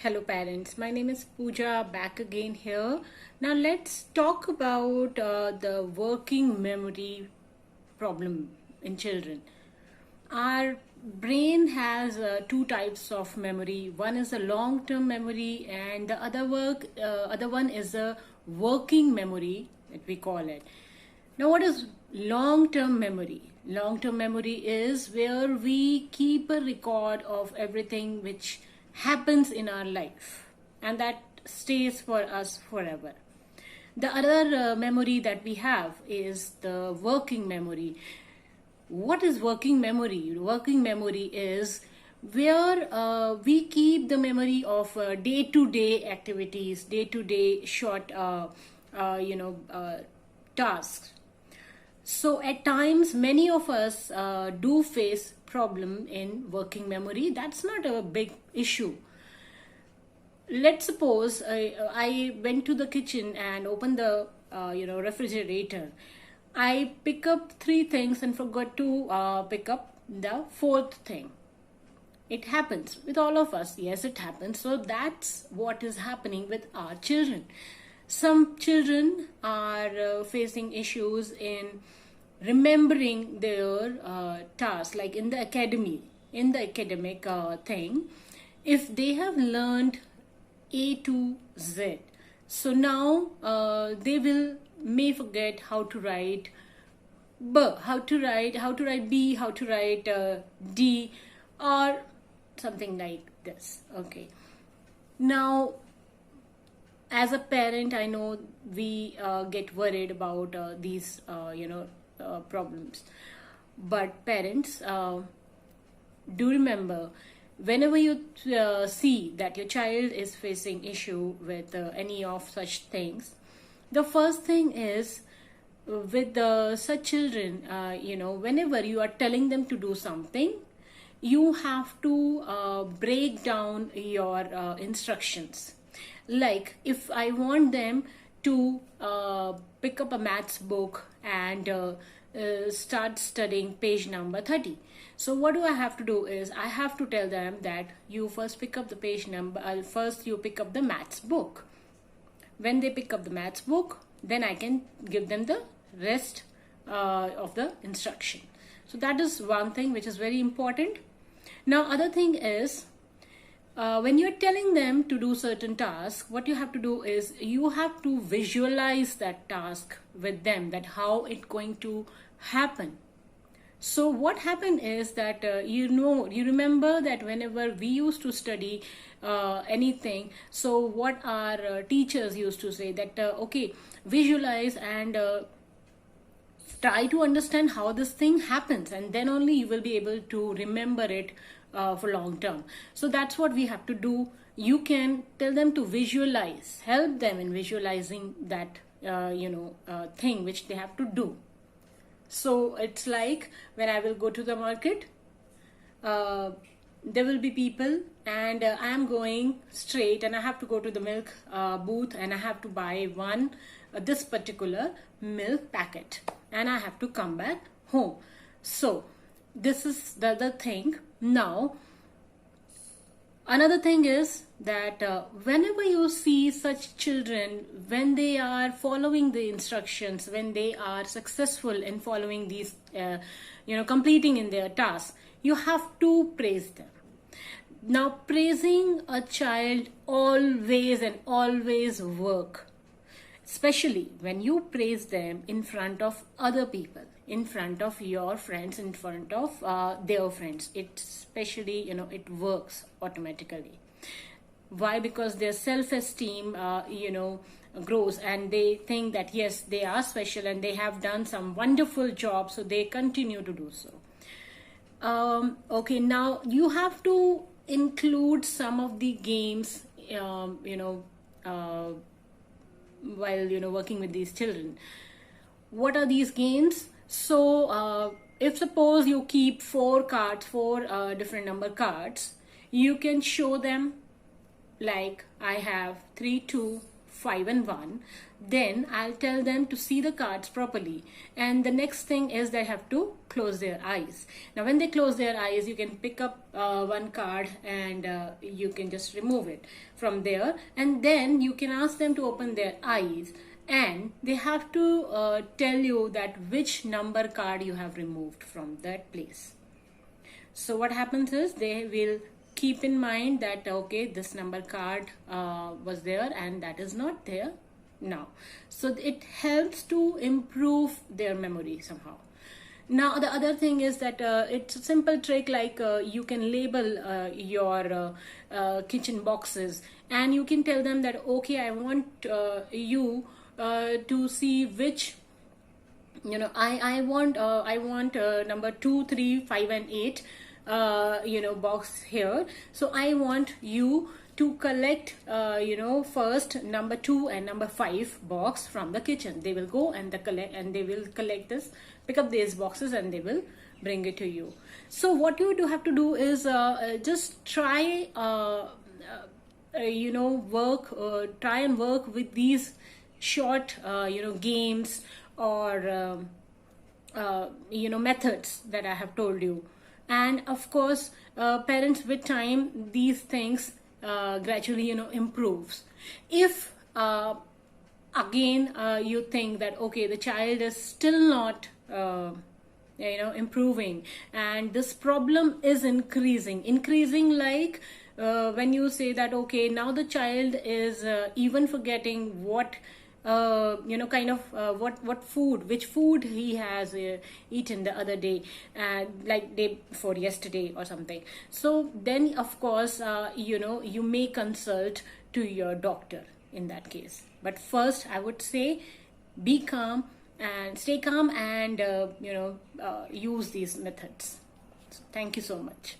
Hello parents, my name is Pooja, back again here. Now let's talk about the working memory problem in children. Our brain has two types of memory. One is a long-term memory, and the other one is a working memory that we call it. Now, what is long-term memory? Long-term memory is where we keep a record of everything which happens in our life, and that stays for us forever. The other memory that we have is the working memory. What is working memory? Working memory is where we keep the memory of day-to-day activities, day-to-day short, tasks. So at times, many of us do face problem in working memory. That's not a big issue. Let's suppose I went to the kitchen and opened the refrigerator. I pick up three things and forgot to pick up the fourth thing. It happens with all of us. Yes, it happens. So that's what is happening with our children. Some children are facing issues in remembering their tasks, like in the academic thing. If they have learned A to Z, so now they may forget how to write B, how to write B, how to write D, or something like this. Okay. Now, as a parent, I know we get worried about these problems, but parents, do remember, whenever you see that your child is facing issue with any of such things, the first thing is, with such children, whenever you are telling them to do something, you have to break down your instructions. Like, if I want them to pick up a maths book and start studying page number 30. So what do I have to do is, I have to tell them that you first pick up the page number, first you pick up the maths book. When they pick up the maths book, then I can give them the rest of the instruction. So that is one thing which is very important. Now, other thing is, when you're telling them to do certain tasks, what you have to do is you have to visualize that task with them, that how it's going to happen. So what happened is that you remember that whenever we used to study anything, so what our teachers used to say that okay, visualize and try to understand how this thing happens, and then only you will be able to remember it for long term. So that's what we have to do. You can tell them to visualize, help them in visualizing that thing which they have to do. So it's like, when I will go to the market, there will be people, and I am going straight, and I have to go to the milk booth, and I have to buy this particular milk packet, and I have to come back home. So this is the other thing. Now, another thing is that whenever you see such children, when they are following the instructions, when they are successful in following these, completing in their tasks, you have to praise them. Now, praising a child always and always work, especially when you praise them in front of other people, in front of your friends, in front of their friends. It especially, it works automatically. Why? Because their self-esteem, grows, and they think that yes, they are special and they have done some wonderful job, so they continue to do so. Okay, now you have to include some of the games, while working with these children. What are these games? So if suppose you keep four different number cards, you can show them, like, I have 3, 2, 5 and 1. then I'll tell them to see the cards properly. And the next thing is they have to close their eyes. Now when they close their eyes, you can pick up one card and you can just remove it from there, and then you can ask them to open their eyes, and they have to tell you that which number card you have removed from that place. So what happens is they will keep in mind that okay, this number card was there and that is not there now. So it helps to improve their memory somehow. Now the other thing is that it's a simple trick, like you can label your kitchen boxes, and you can tell them that okay, I want you to see which, I want number 2, 3, 5 and 8 box here. So I want you to collect first number 2 and number 5 box from the kitchen. They will go and they will collect this, pick up these boxes, and they will bring it to you. So what you have to do is just try try and work with these short games or methods that I have told you. And of course parents, with time, these things gradually improves. If again you think that okay, the child is still not improving, and this problem is increasing, like when you say that okay, now the child is even forgetting what which food he has eaten the other day, like day before yesterday or something. So then of course you may consult to your doctor in that case. But first I would say be calm and stay calm and use these methods. So, thank you so much.